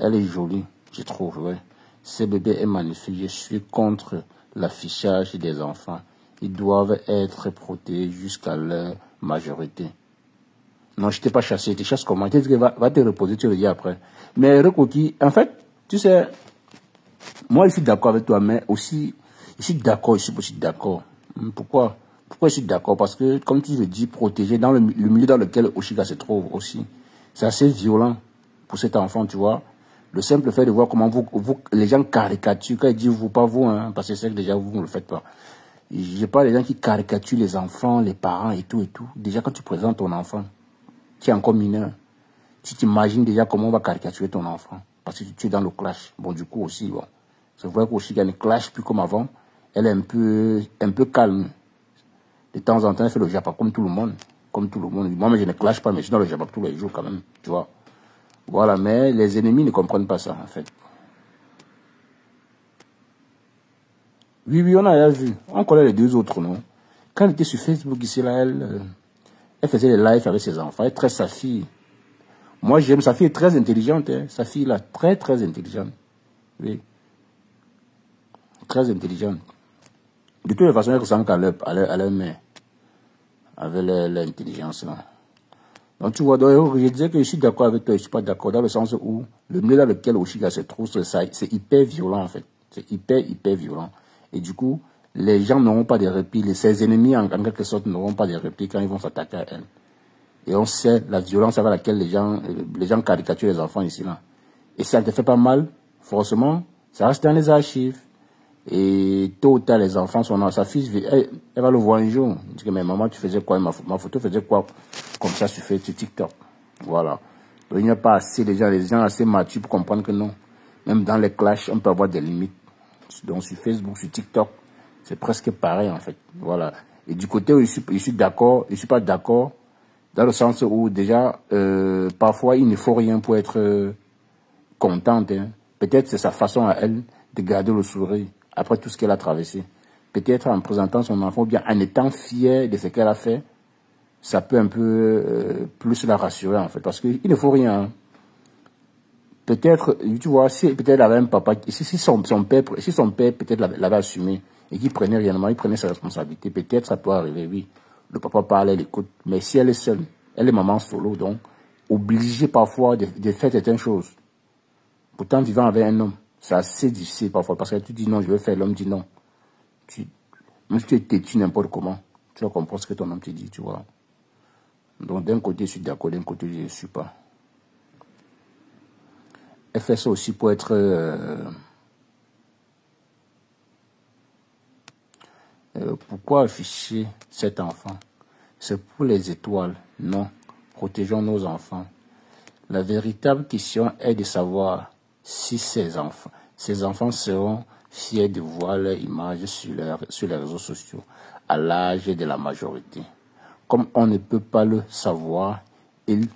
Elle est jolie, je trouve, ouais. Ce bébé est magnifique. Je suis contre l'affichage des enfants. Ils doivent être protégés jusqu'à leur majorité. Non, je t'ai pas chassé. Tu chasses comment? Tu va te reposer, tu le dis après. Mais Recoki, en fait, tu sais, moi je suis d'accord avec toi, mais aussi, je suis d'accord, je suis aussi d'accord. Pourquoi? Pourquoi je suis d'accord? Parce que, comme tu le dis, protéger dans le milieu dans lequel Oshiga se trouve aussi, c'est assez violent pour cet enfant, tu vois. Le simple fait de voir comment les gens caricaturent, quand ils disent vous, pas vous, hein, parce que c'est que déjà vous ne le faites pas. Je parle des gens qui caricaturent les enfants, les parents et tout et tout. Déjà quand tu présentes ton enfant, qui est encore mineur, tu t'imagines déjà comment on va caricaturer ton enfant. Parce que tu es dans le clash. Bon, du coup aussi, bon. C'est vrai qu'Oshiga ne clash plus comme avant. Elle est un peu calme. De temps en temps, elle fait le japa comme tout le monde. Comme tout le monde. Moi, mais je ne clash pas, mais je suis dans le japa tous les jours quand même. Tu vois. Voilà, mais les ennemis ne comprennent pas ça, en fait. Oui, oui, on a vu. On connaît les deux autres, non? Quand elle était sur Facebook, ici, là, elle faisait des lives avec ses enfants. Elle traite sa fille. Moi, j'aime sa fille, est très intelligente. Hein. Sa fille, là, très, très intelligente. Oui. Très intelligente. De toutes les façons, elle ressemble à leur mère. Avec l'intelligence, là. Donc, tu vois, donc, je disais que je suis d'accord avec toi, je ne suis pas d'accord, dans le sens où le milieu dans lequel Oshiga se trouve, c'est hyper violent, en fait. C'est hyper, hyper violent. Et du coup, les gens n'auront pas de répit, ses ennemis, en quelque sorte, n'auront pas de répit quand ils vont s'attaquer à elle. Et on sait la violence avec laquelle les gens caricaturent les enfants ici, là. Et si ça ne te fait pas mal, forcément, ça reste dans les archives. Et tôt ou tard, les enfants sont là. Sa fille, elle va le voir un jour. Elle dit que, mais maman, tu faisais quoi? Ma photo faisait quoi? Comme ça, sur TikTok. Voilà. Donc, il n'y a pas assez de gens, les gens assez matures pour comprendre que non. Même dans les clashs, on peut avoir des limites. Donc, sur Facebook, sur TikTok, c'est presque pareil, en fait. Voilà. Et du côté où je suis d'accord, je suis pas d'accord, dans le sens où, déjà, parfois, il ne faut rien pour être contente. Hein. Peut-être c'est sa façon à elle de garder le sourire après tout ce qu'elle a traversé. Peut-être en présentant son enfant, ou bien en étant fière de ce qu'elle a fait, ça peut un peu plus la rassurer, en fait. Parce qu'il ne faut rien. Hein. Peut-être, tu vois, si peut-être elle avait un papa, si son père peut-être l'avait assumé et qu'il prenait réellement, il prenait ses responsabilités, peut-être ça peut arriver, oui. Le papa parle, elle écoute. Mais si elle est seule, elle est maman solo, donc obligée parfois de faire certaines choses. Pourtant, vivant avec un homme, c'est assez difficile parfois, parce que tu dis non, je vais faire, l'homme dit non. Même si tu es têtu n'importe comment, tu vas comprendre ce que ton homme te dit, tu vois. Donc d'un côté, je suis d'accord, d'un côté, je ne suis pas. Elle fait ça aussi pour être... pourquoi afficher cet enfant? C'est pour les étoiles, non. Protégeons nos enfants. La véritable question est de savoir si ces enfants seront fiers de voir leur image sur les réseaux sociaux à l'âge de la majorité. Comme on ne peut pas le savoir, il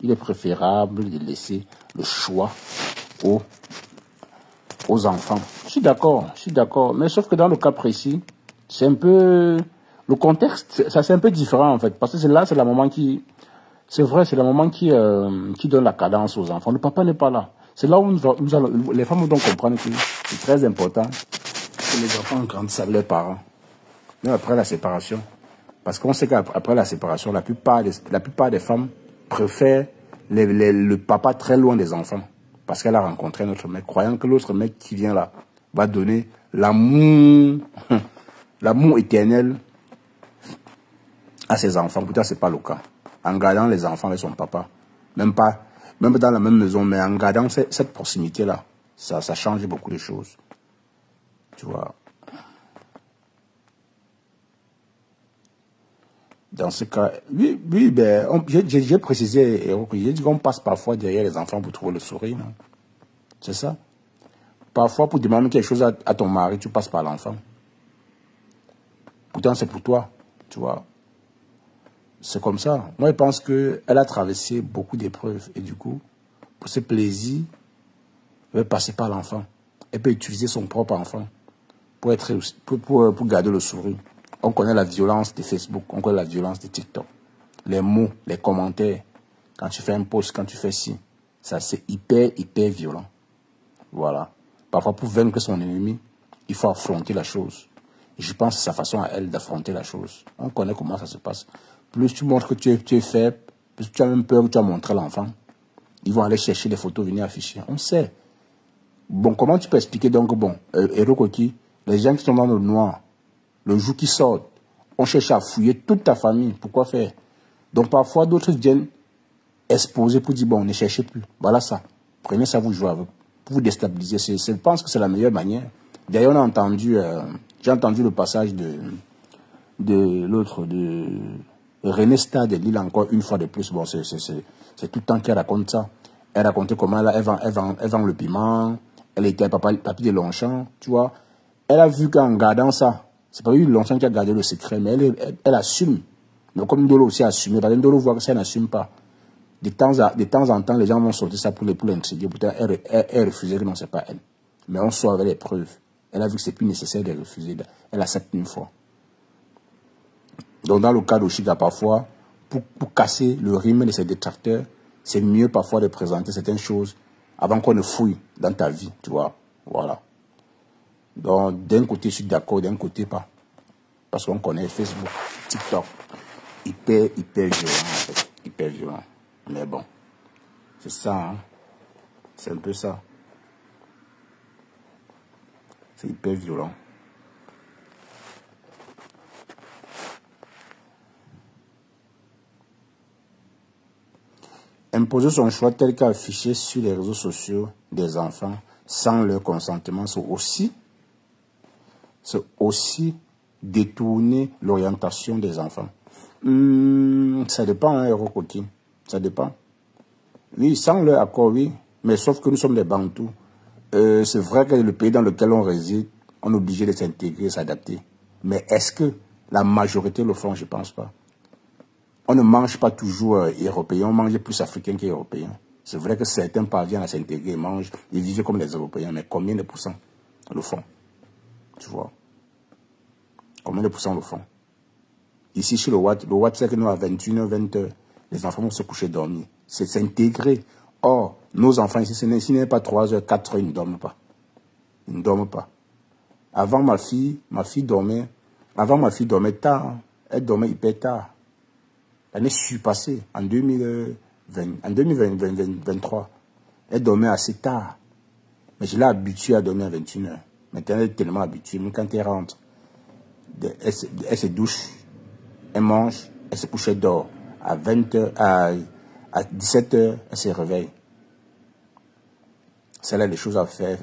est préférable de laisser le choix aux enfants. Je suis d'accord. Mais sauf que dans le cas précis, c'est un peu... Le contexte, ça c'est un peu différent en fait. Parce que c'est la maman qui... C'est vrai, c'est la maman qui donne la cadence aux enfants. Le papa n'est pas là. C'est là où les femmes doivent comprendre que c'est très important que les enfants grandissent avec leurs parents. Même après la séparation. Parce qu'on sait qu'après la séparation, la plupart des femmes préfèrent le papa très loin des enfants. Parce qu'elle a rencontré un autre mec, croyant que l'autre mec qui vient là va donner l'amour éternel à ses enfants. Pourtant, ce n'est pas le cas. En gardant les enfants avec son papa, même dans la même maison, mais en gardant cette proximité-là, ça change beaucoup de choses. Tu vois. Dans ce cas, oui, ben, j'ai précisé, j'ai dit qu'on passe parfois derrière les enfants pour trouver le sourire, non? C'est ça. Parfois, pour demander quelque chose à ton mari, tu passes par l'enfant. Pourtant, c'est pour toi, tu vois. C'est comme ça. Moi, je pense qu'elle a traversé beaucoup d'épreuves. Et du coup, pour ce plaisir, elle va passer par l'enfant. Elle peut utiliser son propre enfant pour garder le sourire. On connaît la violence de Facebook, on connaît la violence de TikTok. Les mots, les commentaires, quand tu fais un post, quand tu fais ci. Ça, c'est hyper, hyper violent. Voilà. Parfois, pour vaincre son ennemi, il faut affronter la chose. Je pense que c'est sa façon à elle d'affronter la chose. On connaît comment ça se passe. Plus tu montres que tu es faible, plus tu as même peur que tu as montré l'enfant. Ils vont aller chercher des photos, venir afficher. On sait. Bon, comment tu peux expliquer donc, bon, Hero Koki, les gens qui sont dans le noir, le jour qui sortent, on cherche à fouiller toute ta famille. Pourquoi faire? Donc parfois, d'autres viennent exposer pour dire, bon, ne cherchez plus. Voilà ça. Prenez ça, vous jouez avec. Pour vous déstabiliser. Je pense que c'est la meilleure manière. D'ailleurs, on a entendu, j'ai entendu le passage de l'autre, de René Stade, Lille encore une fois de plus. Bon, c'est tout le temps qu'elle raconte ça. Elle racontait comment elle vend le piment. Elle était papy de Longchamp, tu vois. Elle a vu qu'en gardant ça, c'est pas lui Longchamp qui a gardé le secret, mais elle assume. Mais comme Ndolo aussi a assumé, parce que Ndolo voit que ça n'assume pas. De temps en temps, les gens vont sortir ça pour l'intriguer. Pourtant, elle refusait que non, c'est pas elle. Mais on sort avec les preuves. Elle a vu que c'est plus nécessaire de refuser. Elle accepte une fois. Donc, dans le cas d'Oshiga, parfois, pour casser le rythme de ses détracteurs, c'est mieux parfois de présenter certaines choses avant qu'on ne fouille dans ta vie, tu vois. Voilà. Donc, d'un côté, je suis d'accord, d'un côté, pas. Parce qu'on connaît Facebook, TikTok. Hyper violent, en fait. Hyper violent. Mais bon, c'est ça, hein. C'est un peu ça. C'est hyper violent. Imposer son choix tel qu'affiché sur les réseaux sociaux des enfants sans leur consentement, c'est aussi détourner l'orientation des enfants. Ça dépend, hein, Hero Koki. Ça dépend. Oui, sans leur accord, oui. Mais sauf que nous sommes des Bantous. C'est vrai que le pays dans lequel on réside, on est obligé de s'intégrer, s'adapter. Mais est-ce que la majorité le font? Je ne pense pas. On ne mange pas toujours européen, on mange plus africain qu'européen. C'est vrai que certains parviennent à s'intégrer, mangent, ils vivent comme les Européens, mais combien de pourcents le font? Tu vois? Combien de pourcents le font? Ici, chez le Watt, c'est que nous, à 21h, 20h, les enfants vont se coucher dormir. C'est s'intégrer. Or, nos enfants ici, s'il n'est pas 3h, 4h, ils ne dorment pas. Ils ne dorment pas. Avant, ma fille dormait tard. Hein. Elle dormait hyper tard. L'année surpassée, en 2023, elle dormait assez tard. Mais je l'ai habituée à dormir à 21h. Maintenant, elle est tellement habituée. Même quand elle rentre, elle se douche, elle mange, elle se couche, elle dort. À 20h, à 17h, elle se réveille. Celle-là, les choses à faire.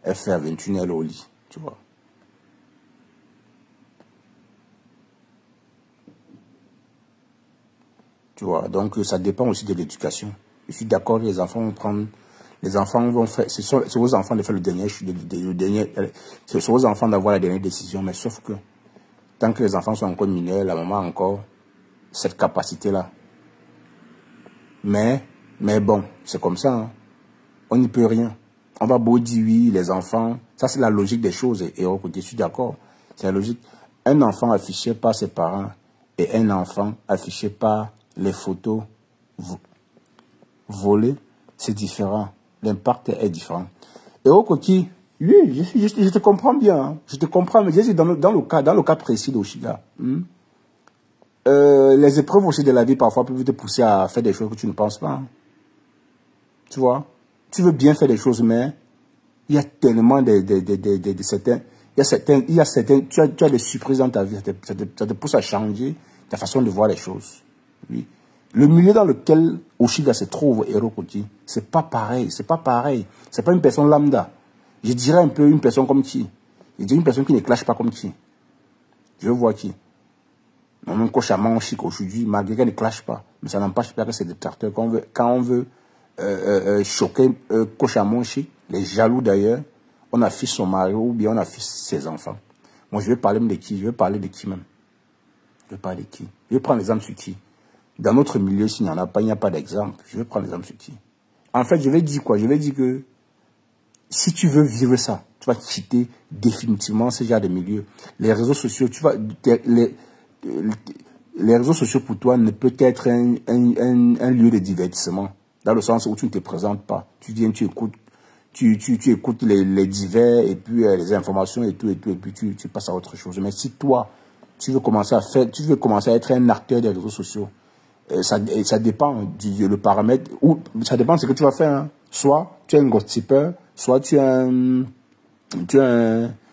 Elle fait à 21h, elle est au lit, tu vois. Tu vois, donc ça dépend aussi de l'éducation. Je suis d'accord, les enfants vont prendre, les enfants vont faire, c'est aux enfants de faire le dernier, c'est aux enfants d'avoir la dernière décision, mais sauf que tant que les enfants sont encore mineurs, la maman a encore cette capacité-là. Mais bon, c'est comme ça, hein. On n'y peut rien. On va beau dire oui, les enfants, ça c'est la logique des choses, et je suis d'accord, c'est la logique. Un enfant affiché par ses parents et un enfant affiché par les photos volées, c'est différent. L'impact est différent. Et au côté, oui, je te comprends bien. Hein. Je te comprends, mais dans le cas précis d'Oshiga, les épreuves aussi de la vie parfois peuvent te pousser à faire des choses que tu ne penses pas. Hein. Tu vois, tu veux bien faire des choses, mais il y a tellement certains, tu as des surprises dans ta vie, ça te pousse à changer ta façon de voir les choses. Oui. Le milieu dans lequel Oshiga se trouve, Hero Koki, c'est pas pareil, c'est pas pareil. C'est pas une personne lambda. Je dirais un peu une personne comme qui. Je dirais une personne qui ne clash pas comme qui. Je vois qui. Non, même Kochaman Chic aujourd'hui, malgré qu'elle ne clash pas, mais ça n'empêche pas que c'est des tracteurs. Quand on veut choquer Kochaman Chic, les jaloux d'ailleurs, on affiche son mari ou bien on affiche ses enfants. Moi, je vais parler de qui? Je vais parler de qui même? Je vais parler de qui? Je vais prendre l'exemple sur qui? Dans notre milieu, s'il n'y en a pas, il n'y a pas d'exemple. Je vais prendre l'exemple sur qui? En fait, je vais dire quoi? Je vais dire que si tu veux vivre ça, tu vas quitter définitivement ce genre de milieu. Les réseaux sociaux, les réseaux sociaux pour toi ne peut être un lieu de divertissement. Dans le sens où tu ne te présentes pas. Tu viens, tu écoutes, tu écoutes les divers et puis les informations et tout, et puis tu passes à autre chose. Mais si toi, tu veux commencer à être un acteur des réseaux sociaux, ça dépend le paramètre, ou ça dépend de ce que tu vas faire. Hein. Soit tu es un gossiper, soit tu es un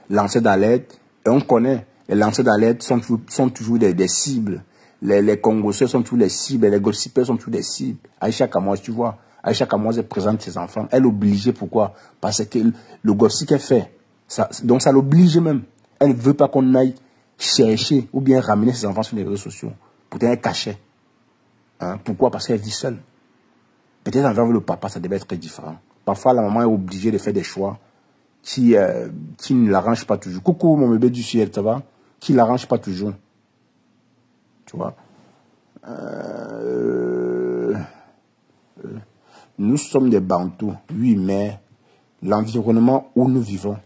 lanceur d'alerte. Et on connaît, les lanceurs d'alerte sont toujours des cibles. Les Congolais sont toujours des cibles, les gossipers sont toujours des cibles. Aïcha Kamoise, tu vois, Aïcha Kamoise, elle présente ses enfants. Elle est obligée, pourquoi? Parce que le gossip qu'elle fait, donc ça l'oblige même. Elle ne veut pas qu'on aille chercher ou bien ramener ses enfants sur les réseaux sociaux pour tenir cachet. Hein? Pourquoi? Parce qu'elle vit seule. Peut-être avec le papa, ça devait être très différent. Parfois, la maman est obligée de faire des choix qui ne l'arrangent pas toujours. Coucou, mon bébé du ciel, ça va? Qui ne l'arrange pas toujours. Tu vois? Nous sommes des Bantous, oui, mais l'environnement où nous vivons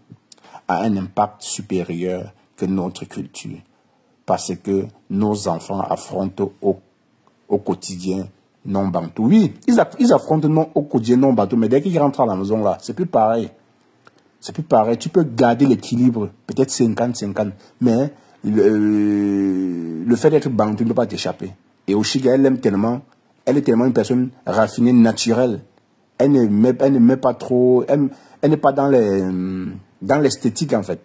a un impact supérieur que notre culture. Parce que nos enfants affrontent au quotidien non Bantous. Oui, ils affrontent au quotidien non Bantous, mais dès qu'ils rentrent à la maison, là, c'est plus pareil. C'est plus pareil. Tu peux garder l'équilibre, peut-être 50-50, mais le fait d'être Bantou ne peut pas t'échapper. Et Oshiga, elle est tellement une personne raffinée, naturelle. Elle ne met pas trop, elle n'est pas dans l'esthétique en fait.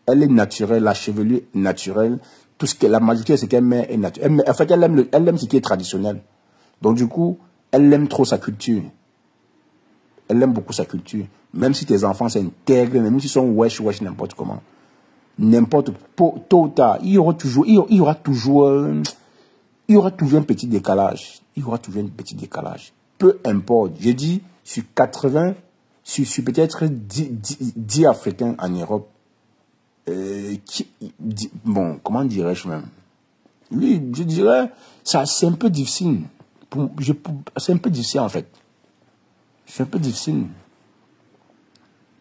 Elle est naturelle, la chevelure naturelle, tout ce que la majorité de ce qu'elle met est naturel. En fait, elle aime ce qui est traditionnel. Donc du coup, elle aime trop sa culture. Elle aime beaucoup sa culture. Même si tes enfants s'intègrent, même s'ils sont wesh, n'importe comment. Tôt ou tard, il y aura toujours un petit décalage. Il y aura toujours un petit décalage. Peu importe. J'ai dit, sur 80, sur peut-être 10 Africains en Europe, bon, comment dirais-je même? Oui, je dirais, ça, c'est un peu difficile. C'est un peu difficile, en fait. C'est un peu difficile.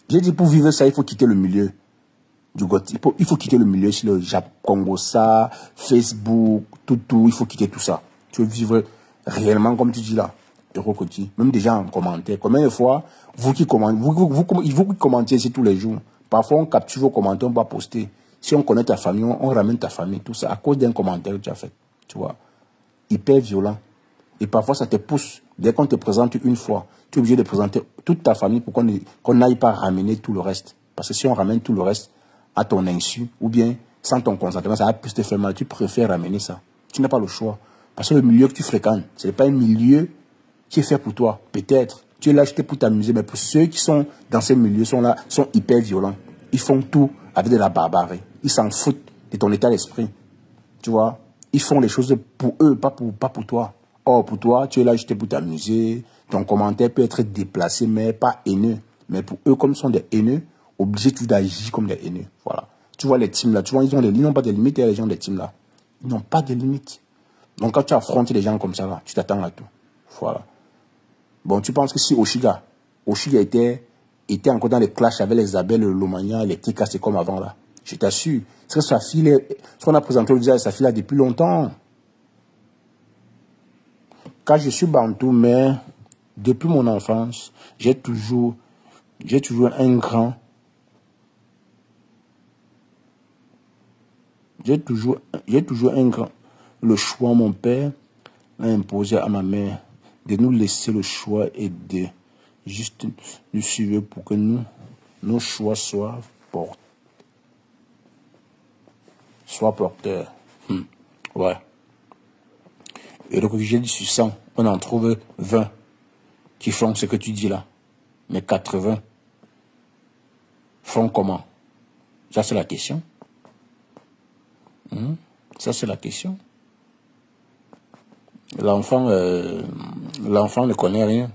J'ai dit, pour vivre ça, il faut quitter le milieu du gothi. Il faut quitter le milieu sur le Japon, Congo, ça, Facebook, tout, il faut quitter tout ça. Tu veux vivre réellement, comme tu dis là, Eurocoti. Même déjà en commentaire. Combien de fois, vous qui commentez ici tous les jours, parfois on capture vos commentaires, on va poster. Si on connaît ta famille, on ramène ta famille, tout ça, à cause d'un commentaire que tu as fait. Tu vois, hyper violent. Et parfois, ça te pousse. Dès qu'on te présente une fois, tu es obligé de présenter toute ta famille pour qu'on n'aille pas ramener tout le reste. Parce que si on ramène tout le reste à ton insu, ou bien sans ton consentement, ça va plus te faire mal. Tu préfères ramener ça. Tu n'as pas le choix. Parce que le milieu que tu fréquentes, ce n'est pas un milieu qui est fait pour toi. Peut-être, tu l'as acheté pour t'amuser, mais pour ceux qui sont dans ces milieux, sont hyper violents. Ils font tout avec de la barbarie. Ils s'en foutent de ton état d'esprit. Tu vois, ils font les choses pour eux, pas pour toi. Or, pour toi, tu es là juste pour t'amuser. Ton commentaire peut être déplacé, mais pas haineux. Mais pour eux, comme ils sont des haineux, obligés tout d'agir comme des haineux. Voilà. Tu vois les teams là, tu vois, ils n'ont pas de limites, les gens des teams là. Ils n'ont pas de limites. Donc quand tu affrontes les gens comme ça là, tu t'attends à tout. Voilà. Bon, tu penses que si Oshiga était encore dans les clashs avec les Isabelle, le Lomagna, les Tika, c'est comme avant là. Je t'assure. C'est que sa fille, ce qu'on a présenté aujourd'hui à sa fille là depuis longtemps. Quand je suis Bantou, mais depuis mon enfance, j'ai toujours un grand. J'ai toujours un grand. Le choix, mon père a imposé à ma mère de nous laisser le choix et de juste nous suivre pour que nos choix soient porteurs. Ouais. Et donc, j'ai dit sur 100, on en trouve 20 qui font ce que tu dis là. Mais 80 font comment? Ça, c'est la question. Ça, c'est la question. L'enfant ne connaît rien.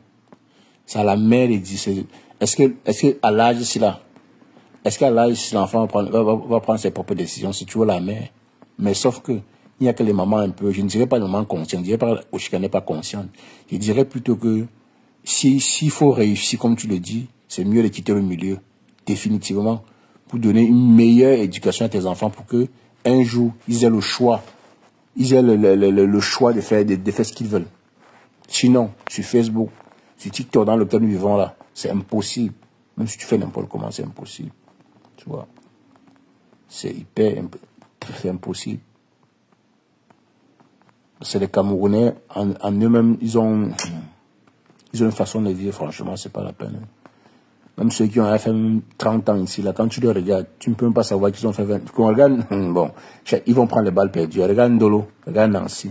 C'est à la mère de dire. Est-ce que à l'âge ici là, l'enfant va prendre ses propres décisions, si tu veux la mère. Mais sauf que il n'y a que les mamans un peu, je ne dirais pas les mamans conscientes, je ne dirais pas Oshiga n'est pas consciente. Je dirais plutôt que s'il faut réussir, comme tu le dis, c'est mieux de quitter le milieu, définitivement, pour donner une meilleure éducation à tes enfants, pour que un jour, ils aient le choix. Ils aient le choix de faire ce qu'ils veulent. Sinon, sur Facebook, sur TikTok dans lequel nous vivons là. C'est impossible. Même si tu fais n'importe comment, c'est impossible. Tu vois. C'est c'est impossible. C'est les Camerounais, en eux-mêmes, ils ont une façon de vivre, franchement, c'est pas la peine. Même ceux qui ont fait 30 ans ici, là, quand tu les regardes, tu ne peux même pas savoir qu'ils ont fait 20. Quand on regarde, bon, ils vont prendre les balles perdues. Regarde Ndolo, regarde Nancy.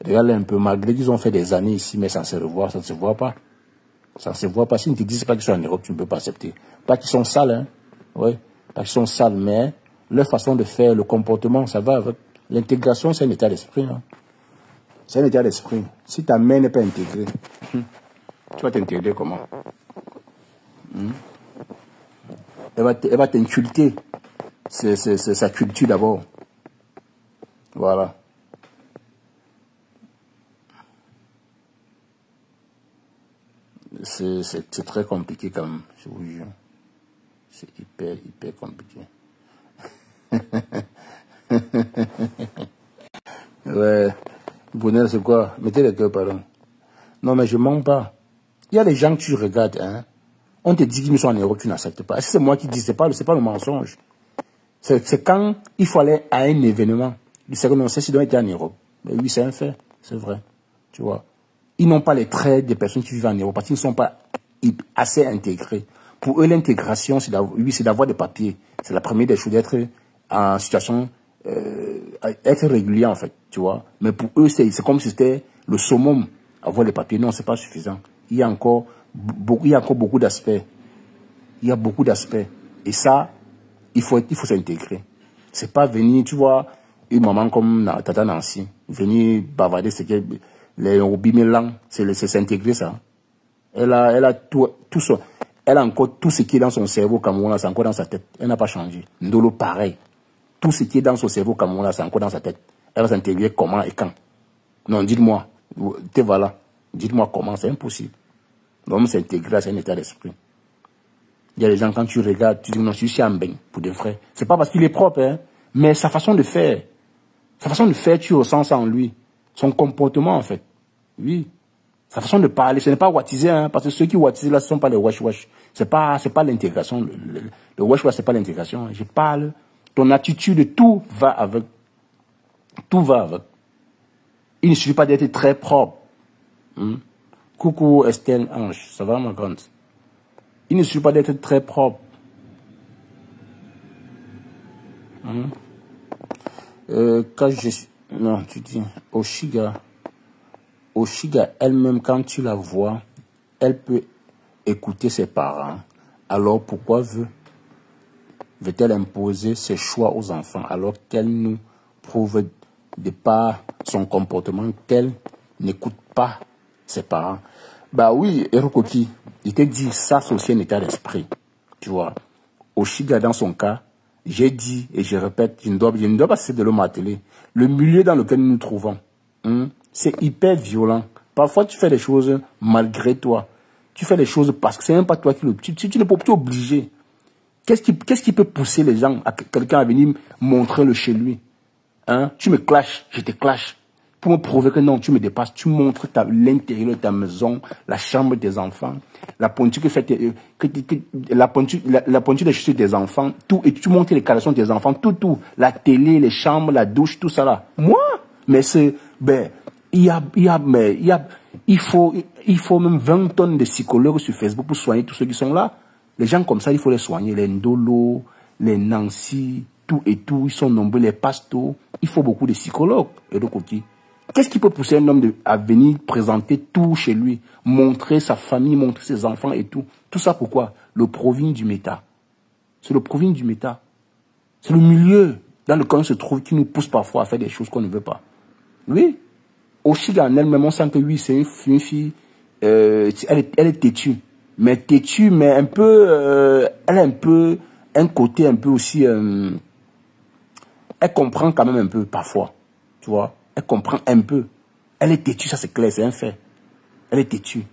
Regarde un peu, malgré qu'ils ont fait des années ici, mais ça ne se revoit, ça ne se voit pas. Ça ne se voit pas. S'ils ne te disent pas qu'ils sont en Europe, tu ne peux pas accepter. Pas qu'ils sont sales, hein. Oui, pas qu'ils sont sales, mais leur façon de faire, le comportement, ça va avec. L'intégration, c'est un état d'esprit, hein. C'est un état d'esprit. Si ta main n'est pas intégrée, tu vas t'intégrer comment? Elle va t'inculter. C'est sa culture d'abord. Voilà. C'est très compliqué quand même, je vous jure. C'est hyper compliqué. Ouais. Bonheur, c'est quoi? Mettez les cœurs, pardon. Non, mais je mens pas. Il y a des gens que tu regardes, hein. On te dit qu'ils sont en Europe, tu n'acceptes pas. C'est moi qui dis, c'est pas le mensonge. C'est quand il faut aller à un événement. C'est comme on sait s'ils doivent être en Europe. Mais oui, c'est un fait. C'est vrai. Tu vois. Ils n'ont pas les traits des personnes qui vivent en Europe parce qu'ils ne sont pas assez intégrés. Pour eux, l'intégration, c'est d'avoir des papiers. C'est la première des choses, d'être en situation, être régulier en fait, tu vois. Mais pour eux, c'est comme si c'était le summum, avoir les papiers. Non, c'est pas suffisant. Il y a encore beaucoup d'aspects. Il y a beaucoup d'aspects. Et ça, il faut s'intégrer. C'est pas venir, tu vois, une maman comme Tata Nancy, venir bavarder ce que les hobbies mélangent, c'est s'intégrer ça. Elle a encore tout ce qui est dans son cerveau camerounais, c'est encore dans sa tête. Elle n'a pas changé. Ndolo, pareil. Tout ce qui est dans son cerveau camerounais, c'est encore dans sa tête. Elle va s'intégrer comment et quand? Non, dites-moi. Voilà. Dites-moi comment, c'est impossible. L'homme s'intégrer, c'est un état d'esprit. Il y a des gens, quand tu regardes, tu dis non, je suis un bain, pour de vrai. C'est pas parce qu'il est propre, hein, mais sa façon de faire. Sa façon de faire, tu ressens ça en lui. Son comportement, en fait. Oui. Sa façon de parler, ce n'est pas wattisé, hein, parce que ceux qui wattisent là, ce ne sont pas les wesh-wesh. C'est pas l'intégration. Le wesh-wesh, c'est pas l'intégration. Je parle, ton attitude, tout va avec. Tout va avec. Il ne suffit pas d'être très propre. Coucou Estelle Ange, ça va ma grande? Il ne suffit pas d'être très propre. Quand non, tu dis, Oshiga, elle-même, quand tu la vois, elle peut écouter ses parents. Alors pourquoi veut-elle imposer ses choix aux enfants alors qu'elle nous prouve de par son comportement qu'elle n'écoute pas ses parents? Bah oui, Erokoti, il te dit ça, c'est aussi un état d'esprit. Tu vois, Oshiga, dans son cas, j'ai dit et je répète, je ne dois pas cesser de le marteler. Le milieu dans lequel nous nous trouvons, c'est hyper violent. Parfois, tu fais des choses malgré toi. Tu fais des choses parce que c'est même pas toi qui le... Tu n'es pas obligé. Qu'est-ce qui peut pousser les gens, à quelqu'un à venir montrer le chez lui? Tu me clashes, je te clash. Pour me prouver que non, tu me dépasses. Tu montres l'intérieur de ta maison, la chambre de tes enfants, la pointure que fait la pointure des chaussures des enfants, tout, et tu montres les caleçons de tes enfants, tout, la télé, les chambres, la douche, tout ça là. Moi? Mais c'est, il faut même 20 tonnes de psychologues sur Facebook pour soigner tous ceux qui sont là. Les gens comme ça, il faut les soigner. Les Ndolo, les Nancy, tout et tout, ils sont nombreux, les pastos. Il faut beaucoup de psychologues. Et de côté, qu'est-ce qui peut pousser un homme à venir présenter tout chez lui, montrer sa famille, montrer ses enfants et tout? Tout ça pourquoi? Le provient du méta. C'est le provient du méta. C'est le milieu dans lequel on se trouve qui nous pousse parfois à faire des choses qu'on ne veut pas. Oui. Oshiga en elle-même, on sent que oui, c'est une fille, elle est têtue. Mais têtue, mais un peu, elle a un peu, un côté un peu aussi, elle comprend quand même un peu parfois, tu vois. Elle comprend un peu. Elle est têtue, ça c'est clair, c'est un fait. Elle est têtue.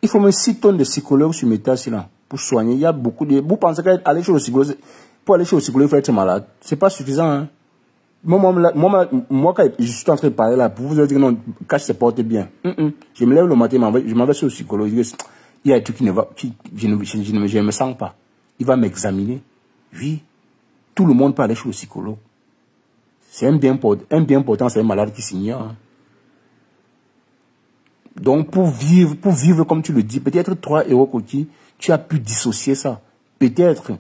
Il faut même 6 tonnes de psychologues sur Meta, là, pour soigner. Il y a beaucoup de... Vous pensez qu'aller chez le psychologue, pour aller chez le psychologue, il faut être malade. C'est pas suffisant, hein. Moi, quand je suis en train de parler là, pour vous dire que non, Cash se porte bien. Je me lève le matin, je m'en vais sur le psychologue. Il y a un truc qui ne va, je ne me sens pas. Il va m'examiner. Oui. Tout le monde peut aller chez le psychologue. C'est un bien important, c'est un malade qui s'ignore. Hein. Donc, pour vivre comme tu le dis, peut-être toi, Héros Coty, tu as pu dissocier ça. Peut-être,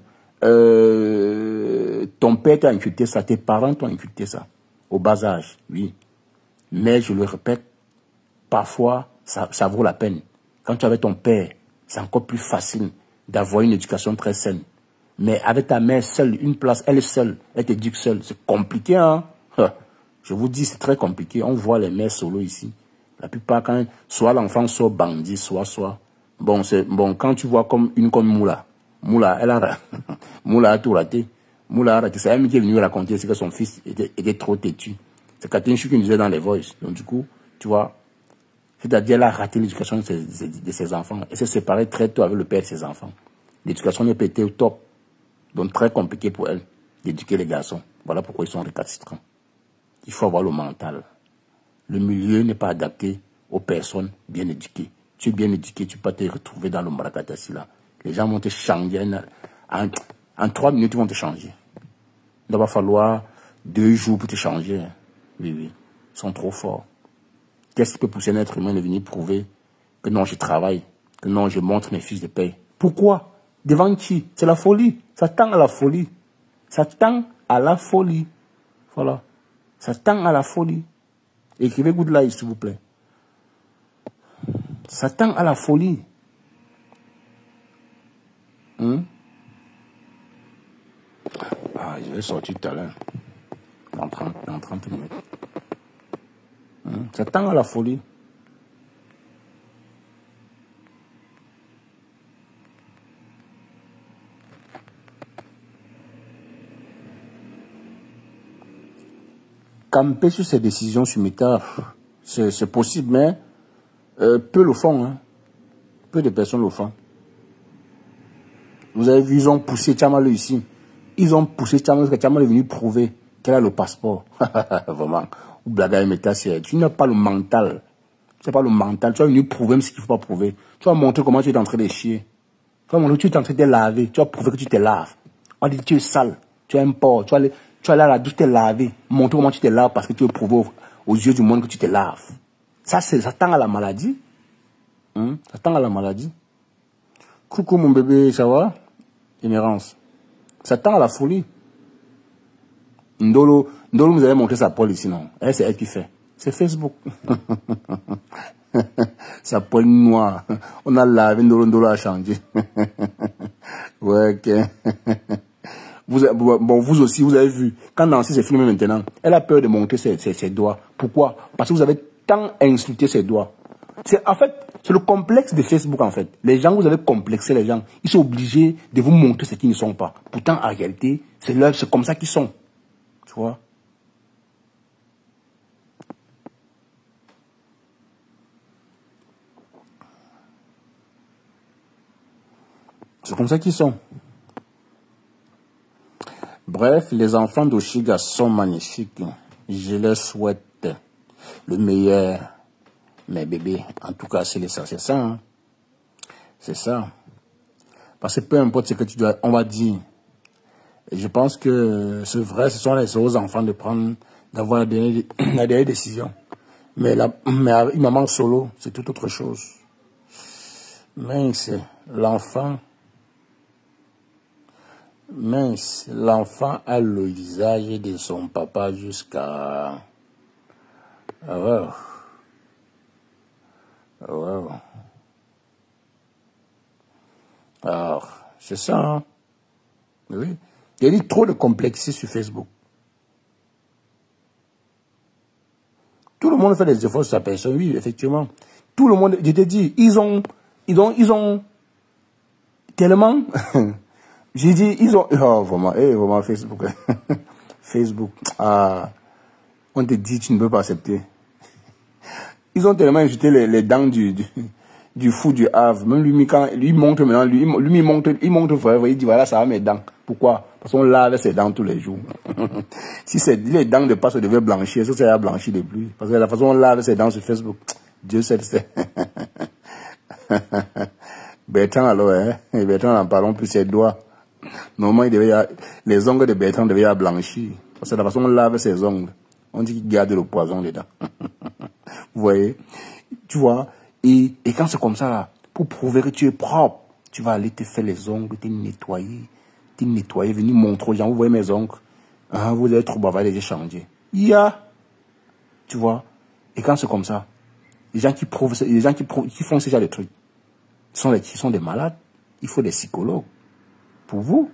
ton père t'a inculqué ça, tes parents t'ont inculqué ça. Au bas âge, oui. Mais je le répète, parfois, ça vaut la peine. Quand tu es avec ton père, c'est encore plus facile d'avoir une éducation très saine. Mais avec ta mère seule, une place, elle est seule, elle t'éduque seule. C'est compliqué, hein. Je vous dis, c'est très compliqué. On voit les mères solo ici. La plupart, quand soit l'enfant soit bandit, soit. Bon, quand tu vois comme Moula. Moula, elle a Moula a tout raté. Moula a raté. C'est elle qui est venue raconter que son fils était trop têtu. C'est Catherine Chou qui nous disait dans les voices. Donc du coup, tu vois, c'est-à-dire elle a raté l'éducation de ses enfants. Elle s'est séparée très tôt avec le père de ses enfants. L'éducation n'est pas été au top. Donc très compliqué pour elle d'éduquer les garçons. Voilà pourquoi ils sont récalcitrants. Il faut avoir le mental. Le milieu n'est pas adapté aux personnes bien éduquées. Tu es bien éduqué, tu peux te retrouver dans le marakatassi là. Les gens vont te changer. En 3 minutes, ils vont te changer. Il va falloir 2 jours pour te changer. Oui. Ils sont trop forts. Qu'est-ce qui peut pousser un être humain de venir prouver que non, je travaille, que non, je montre mes fiches de paie? Pourquoi? Devant qui? C'est la folie. Ça tend à la folie. Ça tend à la folie. Voilà. Ça tend à la folie. Écrivez good life, s'il vous plaît. Ça tend à la folie. Ah, je vais sortir tout à l'heure. Dans 30 minutes. Ça tend à la folie. Camper sur ses décisions sur Meta, c'est possible, mais peu le font. Hein. Peu de personnes le font. Vous avez vu, ils ont poussé Tchamalou ici. Ils ont poussé Tchamalou parce que Tchamalou est venu prouver qu'elle a le passeport. Vraiment. Ou Blaga Meta, tu n'as pas le mental. Tu n'as pas le mental. Tu vas venir prouver même ce qu'il ne faut pas prouver. Tu vas montrer comment tu es en train de chier. Tu vas montrer que tu es en train de te laver. Tu vas prouver que tu te laves. On dit que tu es sale. Tu es un porc. Tu vas aller à la douche te laver. Montrer comment tu te laves parce que tu veux prouver aux yeux du monde que tu te laves. Ça tend à la maladie. Ça tend à la maladie. Coucou mon bébé, ça va? Émérance. Ça tend à la folie. Ndolo nous avait montré sa poêle ici, non? C'est elle qui fait. C'est Facebook. Sa poêle noire. On a lavé, Ndolo a changé. Ouais, ok. Vous aussi, vous avez vu. Quand Nancy s'est filmée maintenant, elle a peur de montrer ses doigts. Pourquoi? Parce que vous avez tant insulté ses doigts. En fait, c'est le complexe de Facebook, en fait. Les gens, vous avez complexé les gens. Ils sont obligés de vous montrer ce qu'ils ne sont pas. Pourtant, en réalité, c'est comme ça qu'ils sont. Tu vois? C'est comme ça qu'ils sont. Bref, les enfants d'Oshiga sont magnifiques. Je leur souhaite le meilleur. Mais bébé, en tout cas, c'est ça. Hein. C'est ça. Parce que peu importe ce que tu dois, on va dire. Et je pense que c'est vrai, ce sont aux enfants d'avoir la dernière décision. Mais une maman solo, c'est tout autre chose. Mince, l'enfant a le visage de son papa jusqu'à... wow. Alors, c'est ça, hein? Oui. Il y a eu trop de complexité sur Facebook. Tout le monde fait des efforts sur sa personne, oui, effectivement. Tout le monde, je te dis, ils ont tellement... J'ai dit, ils ont... Oh, vraiment, Facebook. Facebook. Ah, on te dit, tu ne peux pas accepter. Ils ont tellement insulté les dents du fou du Havre. Même lui, quand lui montre maintenant, il montre vraiment, il dit, voilà, ça va mes dents. Pourquoi? Parce qu'on lave ses dents tous les jours. Si les dents de passe devaient blanchir, ça va blanchir de plus. Parce que la façon dont on lave ses dents sur Facebook, Dieu sait le sait. Bertrand alors, hein? Et Bertrand n'en parlons plus, ses doigts. Normalement, les ongles de Bertrand devaient blanchir. Parce que la façon dont on lave ses ongles, on dit qu'il garde le poison dedans. Vous voyez? Tu vois? Et quand c'est comme ça, là, pour prouver que tu es propre, tu vas aller te faire les ongles, te nettoyer, venir montrer aux gens, vous voyez mes ongles, hein, vous êtes trop bavard, j'ai changé. Tu vois? Et quand c'est comme ça, les gens qui font ce genre de trucs, ils sont des malades. Il faut des psychologues pour vous.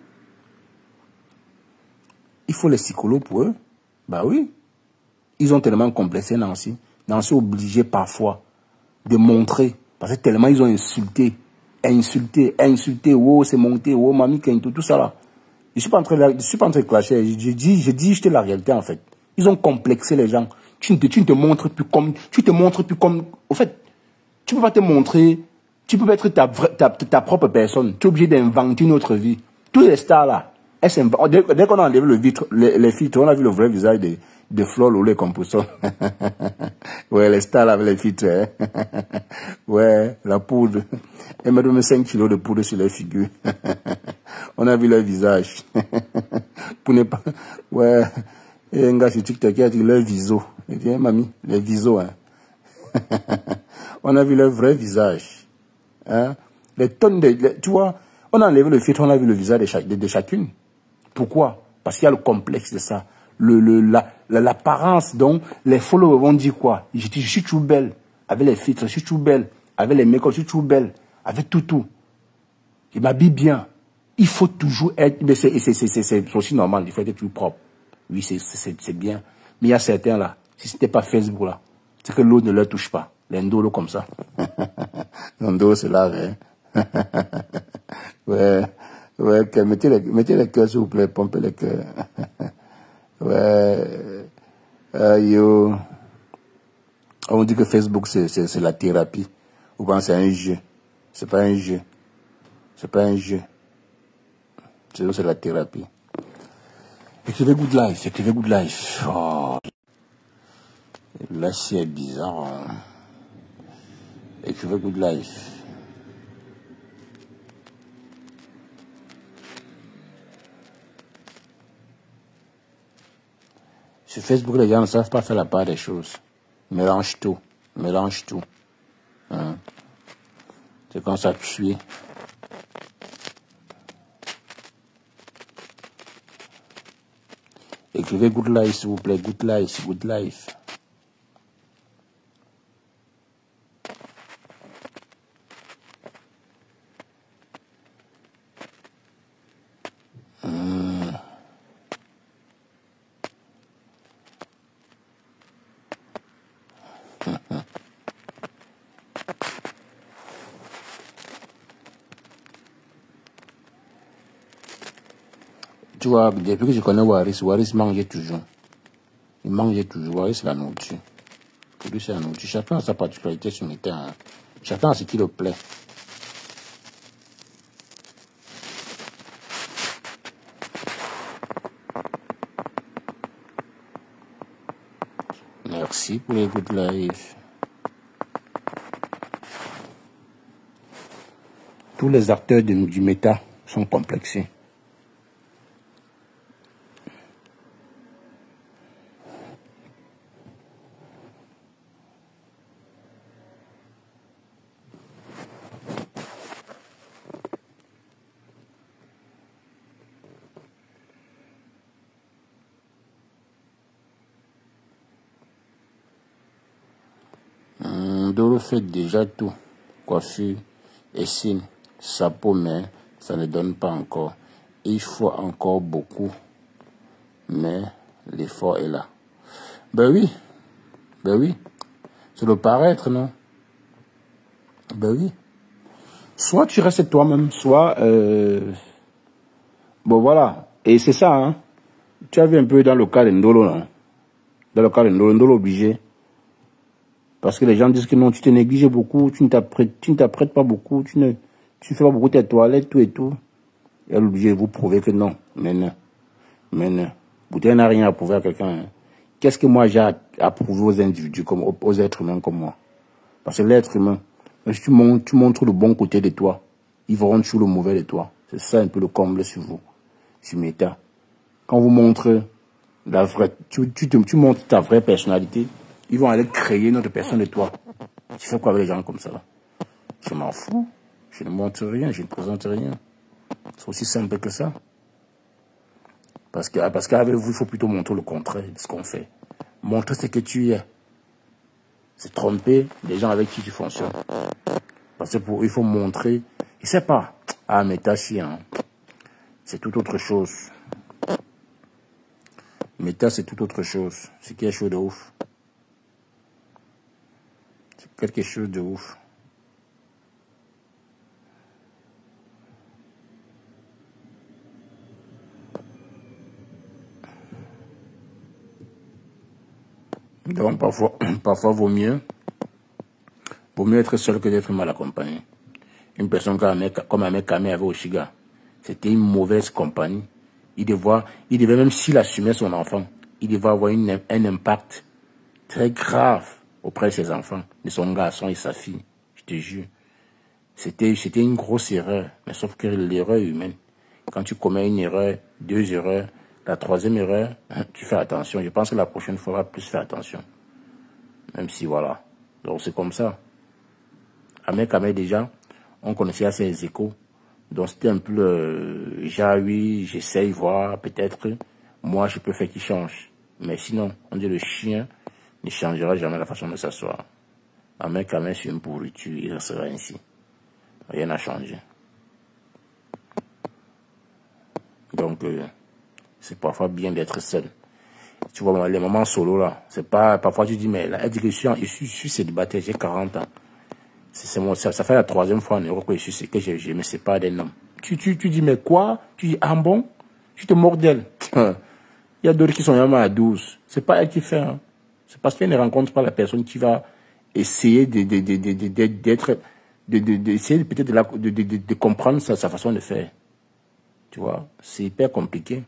Il faut les psychologues pour eux. Bah oui. Ils ont tellement complexé Nancy. Nancy est obligé parfois de montrer. Parce que tellement ils ont insulté. Oh, c'est monté. Oh, mamie, tout ça là. Je suis pas en train de clasher. Je dis juste la réalité en fait. Ils ont complexé les gens. Tu ne te montres plus comme. Au fait, tu peux pas te montrer. Tu peux pas être ta propre personne. Tu es obligé d'inventer une autre vie. Tous les stars là, dès qu'on a enlevé les filtres, on a vu le vrai visage de Flo Lolé Compousson. Ouais, les stars là avec les filtres. Hein. Ouais, la poudre. Elle m'a donné 5 kilos de poudre sur les figures. On a vu leur visage. Pour ne pas. Ouais. Et un gars sur TikTok qui a dit leur viso. Il dit, mamie, les visos, hein. On a vu leur vrai visage. Hein? Les tonnes tu vois, on a enlevé le filtre, on a vu le visage de chacune. Pourquoi? Parce qu'il y a le complexe de ça. L'apparence, donc, les followers vont dire quoi? Je suis tout belle. Avec les filtres, je suis tout belle. Avec les make-up, je suis tout belle. Avec tout. Je m'habille bien. Il faut toujours être, mais c'est aussi normal, il faut être plus propre. Oui, c'est bien. Mais il y a certains là, si ce n'était pas Facebook là, c'est que l'eau ne leur touche pas. Les ndolo comme ça. Ndolo c'est là, hein. Ouais, mettez les cœurs s'il vous plaît, pompez les cœurs. Ouais, yo. On dit que Facebook c'est la thérapie. Ou bien c'est un jeu. C'est pas un jeu. C'est pas un jeu. C'est la thérapie. Écrivez Good Life. Oh. Là, c'est bizarre. Hein. Écrivez Good Life. Sur Facebook, les gens ne savent pas faire la part des choses. Mélange tout. Hein. C'est quand ça cuit. Écrivez Good Life, s'il vous plaît. Good Life. Tu vois, depuis que je connais Waris mangeait toujours. Il mangeait toujours. Waris, c'est la nourriture. Pour lui, c'est la nourriture. Chacun a sa particularité sur le terrain. Chacun a ce qui le plaît. Merci pour les Good Life. Tous les acteurs du méta sont complexés. Doro fait déjà tout. Coiffure, essine, chapeau, mais ça ne donne pas encore. Il faut encore beaucoup. Mais l'effort est là. Ben oui. C'est le paraître, non? Ben oui. Soit tu restes toi-même, soit... Bon, voilà. Et c'est ça, hein. Tu as vu un peu dans le cas de Ndolo, là. Dans le cas de Ndolo obligé. Parce que les gens disent que non, tu te négliges beaucoup, tu ne t'apprêtes pas beaucoup, tu fais pas beaucoup tes toilettes, tout et tout. Elle est obligée de vous prouver que non. Mais non. Mais non. Bouteille n'a rien à prouver à quelqu'un. Hein. Qu'est-ce que moi j'ai à prouver aux individus, comme aux êtres humains comme moi? Parce que l'être humain, si tu montres le bon côté de toi, ils verront toujours le mauvais de toi. C'est ça un peu le comble sur vous, sur Meta. Quand vous montrez la vraie, tu montres ta vraie personnalité, ils vont aller créer une autre personne de toi. Tu fais quoi avec les gens comme ça là? Je m'en fous. Je ne montre rien, je ne présente rien. C'est aussi simple que ça. Parce qu'avec vous, il faut plutôt montrer le contraire de ce qu'on fait. Montrer ce que tu es. C'est tromper les gens avec qui tu fonctionnes. Parce que il faut montrer. Je sais pas. Ah, mais t'as chien. C'est tout autre chose. Méta, c'est tout autre chose. C'est quelque chose de ouf. C'est quelque chose de ouf. Donc, parfois vaut mieux être seul que d'être mal accompagné. Une personne comme Ahmed Kamé avait au Chiga, c'était une mauvaise compagnie. Il devait même s'il assumait son enfant, il devait avoir un impact très grave auprès de ses enfants, de son garçon et sa fille. Je te jure. C'était une grosse erreur, mais sauf que l'erreur humaine. Quand tu commets une erreur, 2 erreurs, la 3e erreur, tu fais attention. Je pense que la prochaine fois, on va plus faire attention. Même si, voilà. Donc, c'est comme ça. Ahmed Kamé, déjà, on connaissait ses échos. Donc, c'était un peu oui, j'essaye, voir, peut-être, moi, je peux faire qu'il change. Mais sinon, on dit le chien ne changera jamais la façon de s'asseoir. Ahmed Kamé, c'est une pourriture, il restera ainsi. Rien n'a changé. Donc, c'est parfois bien d'être seul. Tu vois, les moments solo, là, c'est pas... Parfois, tu dis, mais là, elle dit que je suis célibataire, j'ai 40 ans. Ça fait la 3e fois en Europe que je me sépare d'un homme. Tu dis, mais quoi? Tu dis, ah bon? Tu te moques d'elle. Il y a d'autres qui sont même à 12. C'est pas elle qui fait. Hein. C'est parce qu'elle ne rencontre pas la personne qui va essayer d'essayer peut-être de comprendre sa façon de faire. Tu vois, c'est hyper compliqué.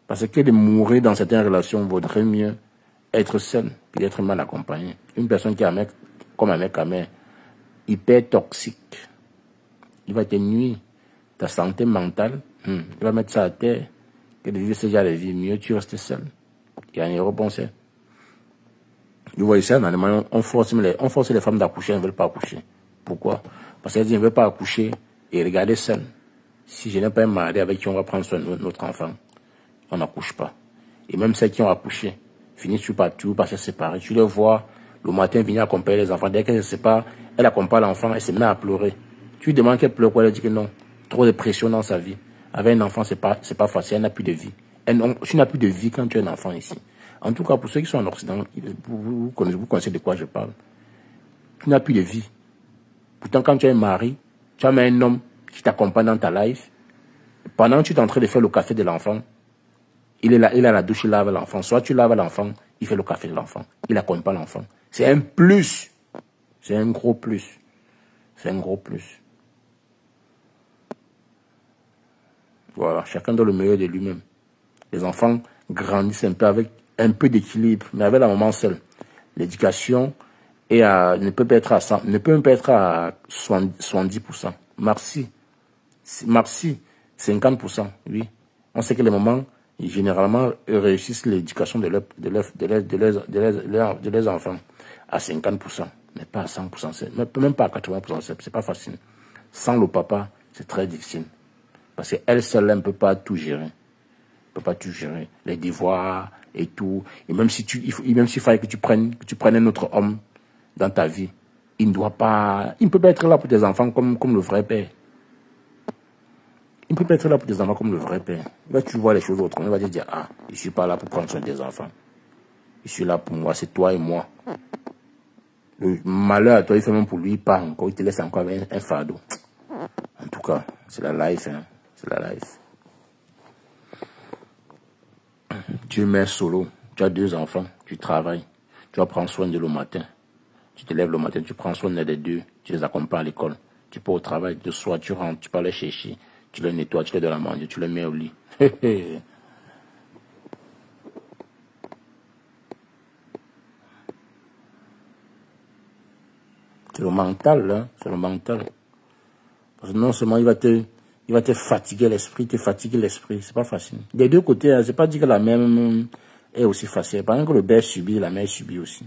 Parce que de mourir dans certaines relations vaudrait mieux être seul que d'être mal accompagné. Une personne qui est comme un mec à mère, hyper toxique, il va te nuire. Ta santé mentale, il va mettre ça à terre. Que de vivre ce genre de vie, mieux tu restes seul. Il y a un Europe, on sait. Vous voyez ça, dans les moments, on force les femmes d'accoucher, elles ne veulent pas accoucher. Pourquoi? Parce qu'elles disent, elles ne veulent pas accoucher et regarder seul. Si je n'ai pas un mari avec qui on va prendre soin de notre enfant, on n'accouche pas. Et même celles qui ont accouché, finissent toujours par se séparer. Tu les vois, le matin, venir accompagner les enfants. Dès qu'elle se sépare, elle accompagne l'enfant, elle se met à pleurer. Tu lui demandes qu'elle pleure quoi, elle dit que non. Trop de pression dans sa vie. Avec un enfant, c'est pas facile, elle n'a plus de vie. Tu n'as plus de vie quand tu as un enfant ici. En tout cas, pour ceux qui sont en Occident, vous connaissez de quoi je parle. Tu n'as plus de vie. Pourtant, quand tu as un mari, tu as un homme qui t'accompagne dans ta life. Pendant que tu es en train de faire le café de l'enfant, il est là, il a la douche, il lave l'enfant. Soit tu laves l'enfant, il fait le café de l'enfant. Il accompagne l'enfant. C'est un plus. C'est un gros plus. C'est un gros plus. Voilà, chacun donne le meilleur de lui-même. Les enfants grandissent un peu avec un peu d'équilibre, mais avec la maman seule. L'éducation ne peut pas être à 100, ne peut même pas être à 70%. Merci. 50%, oui. On sait que les mamans, généralement, réussissent l'éducation de leurs enfants à 50%, mais pas à 100%, même pas à 80%, c'est pas facile. Sans le papa, c'est très difficile. Parce qu'elle seule, elle ne peut pas tout gérer. Elle ne peut pas tout gérer. Les devoirs et tout. Et même s'il fallait que tu prennes un autre homme dans ta vie, il ne peut pas être là pour tes enfants comme le vrai père. Il ne peut pas être là pour tes enfants comme le vrai père. Là, tu vois les choses autrement. Il va te dire, ah, je ne suis pas là pour prendre soin des enfants. Je suis là pour moi, c'est toi et moi. Le malheur à toi, il fait même pour lui, pas encore. Il te laisse encore avec un fardeau. En tout cas, c'est la life, hein. C'est la life. Tu es mère solo, tu as 2 enfants, tu travailles, tu vas prendre soin d'eux le matin. Tu te lèves le matin, tu prends soin des 2, tu les accompagnes à l'école. Tu pars au travail, de soir, tu rentres, tu peux les chercher. Tu les nettoies, tu les donnes à manger, tu les mets au lit. C'est le mental, hein? C'est le mental. Parce que non seulement il va te fatiguer l'esprit, c'est pas facile. Des deux côtés, hein, c'est pas dit que la même est aussi facile. Par exemple, que le père subit, la mère subit aussi.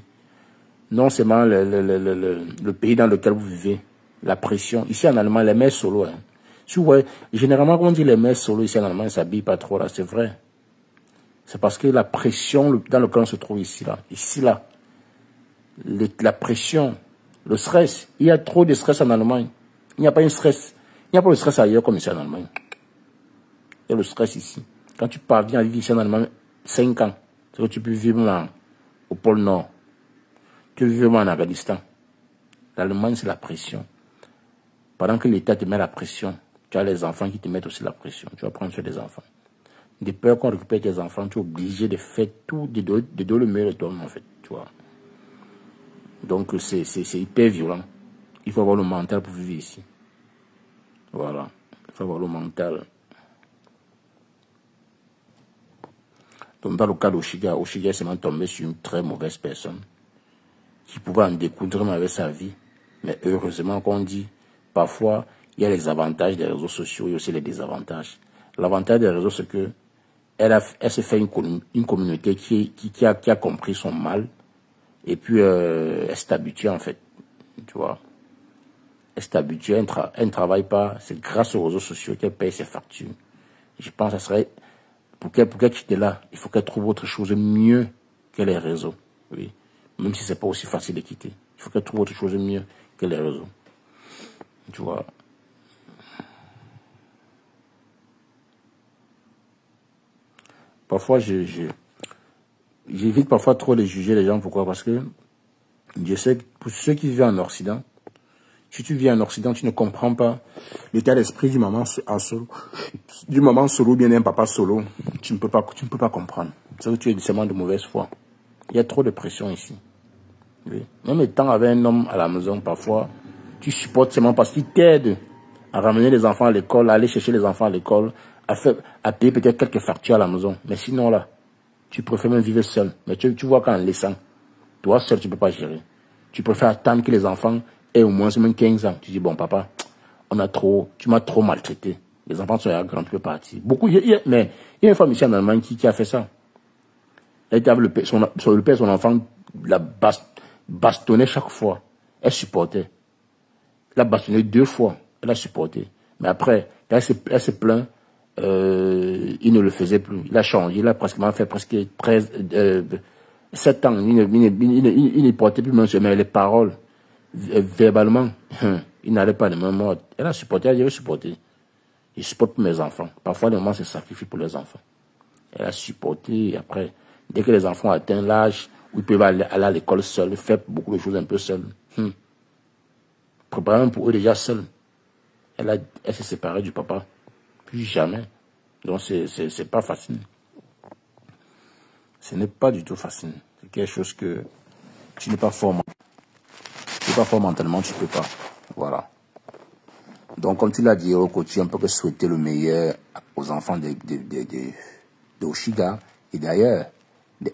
Non seulement le pays dans lequel vous vivez, la pression. Ici en Allemagne, les mères solo, hein. Tu vois, généralement, quand on dit les mères solo ici en Allemagne, ils s'habillent pas trop, là, c'est vrai. C'est parce que la pression dans laquelle on se trouve ici, là, la pression, le stress, il y a trop de stress en Allemagne. Il n'y a pas un stress. Il n'y a pas de stress ailleurs comme ici en Allemagne. Il y a le stress ici. Quand tu parviens à vivre ici en Allemagne 5 ans, c'est que tu peux vivre au pôle Nord. Tu peux vivre en Afghanistan. L'Allemagne, c'est la pression. Pendant que l'État te met la pression, tu as les enfants qui te mettent aussi la pression. Tu vas prendre sur des enfants. De peur qu'on récupère tes enfants, tu es obligé de faire tout, de donner le meilleur de toi-même, en fait. Tu vois. Donc, c'est hyper violent. Il faut avoir le mental pour vivre ici. Voilà. Il faut avoir le mental. Donc, dans le cas d'Oshiga, Oshiga s'est tombé sur une très mauvaise personne qui pouvait en découdre avec sa vie. Mais heureusement qu'on dit, parfois, il y a les avantages des réseaux sociaux et aussi les désavantages. L'avantage des réseaux, c'est que elle se fait une communauté qui a compris son mal et puis elle s'est habituée, en fait. Tu vois. Elle s'est habituée, elle ne travaille pas. C'est grâce aux réseaux sociaux qu'elle paye ses factures. Je pense que ça serait... Pour qu'elle quitte là, il faut qu'elle trouve autre chose mieux que les réseaux. Oui. Même si c'est pas aussi facile de quitter. Il faut qu'elle trouve autre chose mieux que les réseaux. Tu vois. Parfois, j'évite parfois trop de juger les gens. Pourquoi? Parce que je sais que pour ceux qui vivent en Occident, si tu vis en Occident, tu ne comprends pas l'état d'esprit du maman solo, du maman solo, bien un papa solo. Tu ne peux pas comprendre. C'est que tu es seulement de mauvaise foi. Il y a trop de pression ici. Oui. Même étant avec un homme à la maison, parfois, tu supportes seulement parce qu'il t'aide à ramener les enfants à l'école, à aller chercher les enfants à l'école, à payer peut-être quelques factures à la maison. Mais sinon, là, tu préfères même vivre seul. Mais tu vois qu'en laissant, toi seul, tu ne peux pas gérer. Tu préfères attendre que les enfants aient au moins 15 ans. Tu dis, bon, papa, tu m'as trop maltraité. Les enfants sont grands, tu peux partir. Mais il y a une femme ici en Allemagne qui a fait ça. Elle était avec le père, son enfant la bastonnait chaque fois. Elle supportait. Elle a bastonné 2 fois. Elle a supporté. Mais après, elle se plaint, il ne le faisait plus. Il a changé. Il a pratiquement fait presque 7 ans. Il ne portait plus même les paroles. Verbalement, il n'allait pas de même mode. Elle a supporté, elle a dit, je supporté. Je supporte pour mes enfants. Parfois, les mamans se sacrifient pour les enfants. Elle a supporté. Et après, dès que les enfants atteignent l'âge où ils peuvent aller à l'école seuls, faire beaucoup de choses un peu seuls. Préparant pour eux déjà seuls. Elle s'est séparée du papa. Plus jamais. Donc, c'est pas facile. Ce n'est pas du tout facile. C'est quelque chose que tu n'es pas fort. Tu n'es pas fort mentalement, tu ne peux pas. Voilà. Donc, comme tu l'as dit, Okoti, on peut que souhaiter le meilleur aux enfants d'Oshiga. Et d'ailleurs,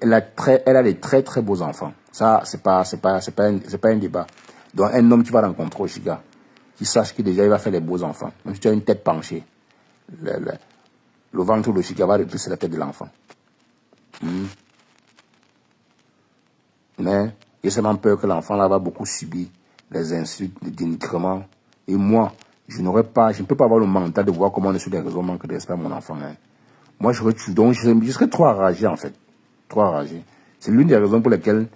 elle a des très très beaux enfants. Ça, c'est pas un débat. Donc, un homme qui va rencontrer Oshiga, qui sache que déjà il va faire les beaux enfants. Même si tu as une tête penchée, le ventre d'Oshiga va repousser la tête de l'enfant. Mais j'ai seulement peur que l'enfant là va beaucoup subir les insultes, les dénigrements. Et moi, je ne peux pas avoir le mental de voir comment on est sur les réseaux, manque de respect à mon enfant. Hein. Moi, je serais trop enragé, en fait. Trop enragé. C'est l'une des raisons pour lesquelles,